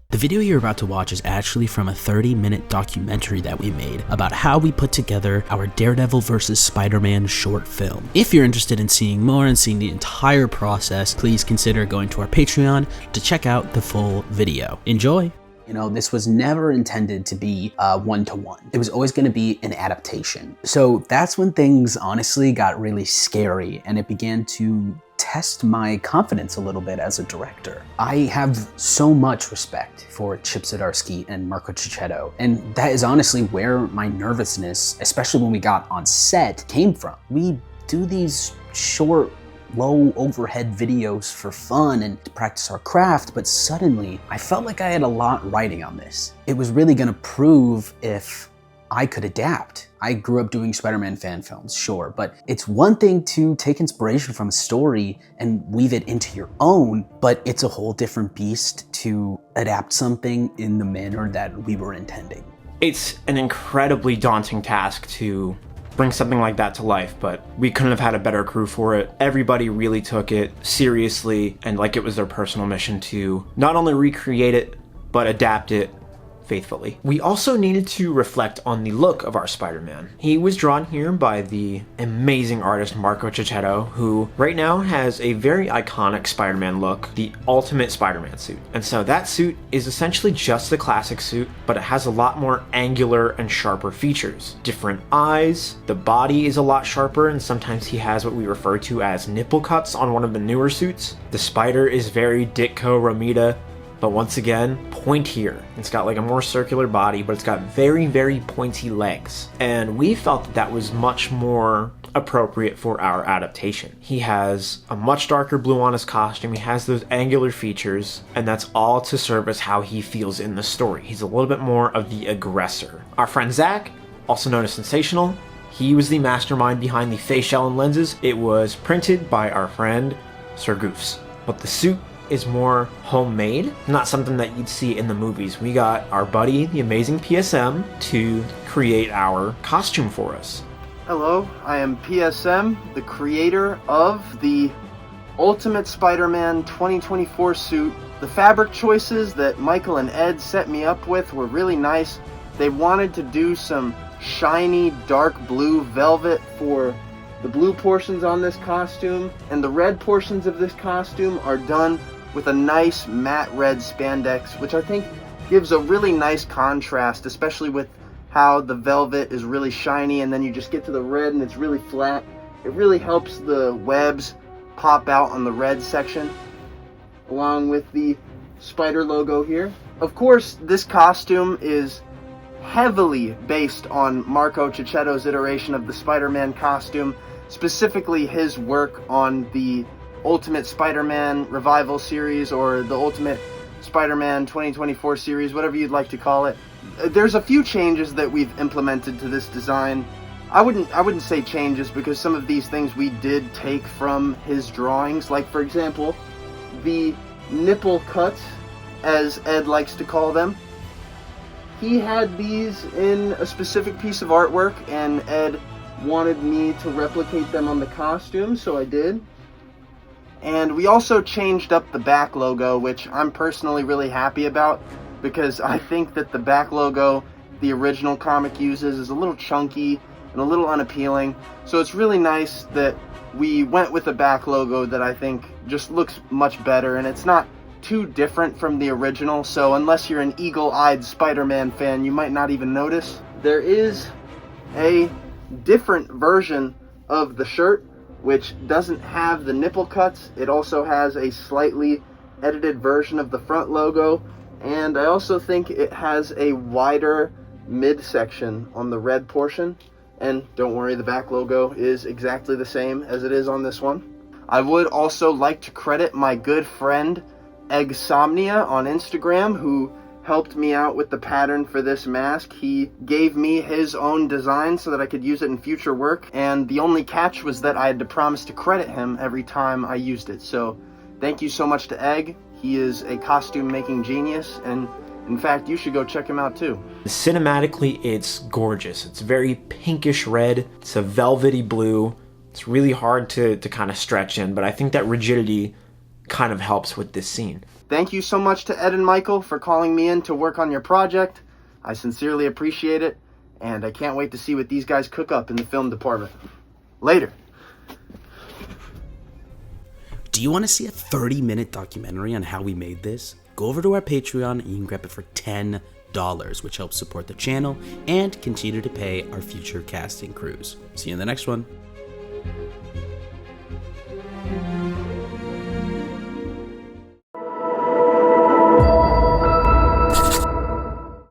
The video you're about to watch is actually from a 30-minute documentary that we made about how we put together our Daredevil vs. Spider-Man short film. If you're interested in seeing more and seeing the entire process, please consider going to our Patreon to check out the full video. Enjoy! You know, this was never intended to be one-to-one. It was always going to be an adaptation. So that's when things honestly got really scary and it began to test my confidence a little bit as a director. I have so much respect for Chip Zdarsky and Marco Checchetto, and that is honestly where my nervousness, especially when we got on set, came from. We do these short, low overhead videos for fun and to practice our craft, but suddenly I felt like I had a lot riding on this. It was really gonna prove if I could adapt. I grew up doing Spider-Man fan films, sure, but it's one thing to take inspiration from a story and weave it into your own, but it's a whole different beast to adapt something in the manner that we were intending. It's an incredibly daunting task to bring something like that to life, but we couldn't have had a better crew for it. Everybody really took it seriously and like it was their personal mission to not only recreate it, but adapt it faithfully. We also needed to reflect on the look of our Spider-Man. He was drawn here by the amazing artist Marco Checchetto, who right now has a very iconic Spider-Man look, the Ultimate Spider-Man suit. And so that suit is essentially just the classic suit, but it has a lot more angular and sharper features. Different eyes, the body is a lot sharper, and sometimes he has what we refer to as nipple cuts on one of the newer suits. The spider is very Ditko Romita, but once again, pointier. It's got like a more circular body, but it's got very, very pointy legs. And we felt that that was much more appropriate for our adaptation. He has a much darker blue on his costume, he has those angular features, and that's all to serve as how he feels in the story. He's a little bit more of the aggressor. Our friend Zach, also known as Sensational, he was the mastermind behind the face shell and lenses. It was printed by our friend Sir Goofs. But the suit is more homemade, not something that you'd see in the movies. We got our buddy, the amazing PSM, to create our costume for us. Hello, I am PSM, the creator of the Ultimate Spider-Man 2024 suit. The fabric choices that Michael and Ed set me up with were really nice. They wanted to do some shiny dark blue velvet for the blue portions on this costume, and the red portions of this costume are done with a nice matte red spandex, which I think gives a really nice contrast, especially with how the velvet is really shiny and then you just get to the red and it's really flat. It really helps the webs pop out on the red section, along with the spider logo here. Of course, this costume is heavily based on Marco Checchetto's iteration of the Spider-Man costume, specifically his work on the Ultimate Spider-Man Revival series or the Ultimate Spider-Man 2024 series, whatever you'd like to call it. There's a few changes that we've implemented to this design. I wouldn't say changes because some of these things we did take from his drawings, like for example, the nipple cuts, as Ed likes to call them. He had these in a specific piece of artwork and Ed wanted me to replicate them on the costume, so I did. And we also changed up the back logo, which I'm personally really happy about, because I think that the back logo the original comic uses is a little chunky and a little unappealing. So it's really nice that we went with a back logo that I think just looks much better, and it's not too different from the original, so unless you're an eagle-eyed Spider-Man fan, you might not even notice. There is a different version of the shirt, which doesn't have the nipple cuts. It also has a slightly edited version of the front logo, and I also think it has a wider midsection on the red portion. And don't worry, the back logo is exactly the same as it is on this one. I would also like to credit my good friend Eggsomnia on Instagram, who helped me out with the pattern for this mask. He gave me his own design so that I could use it in future work, and the only catch was that I had to promise to credit him every time I used it. So thank you so much to Egg. He is a costume making genius, and in fact you should go check him out too. Cinematically, it's gorgeous. It's very pinkish red, it's a velvety blue. It's really hard to kind of stretch in, but I think that rigidity kind of helps with this scene. Thank you so much to Ed and Michael for calling me in to work on your project. I sincerely appreciate it, and I can't wait to see what these guys cook up in the film department. Later. Do you want to see a 30-minute documentary on how we made this? Go over to our Patreon and you can grab it for $10, which helps support the channel and continue to pay our future casting crews. See you in the next one.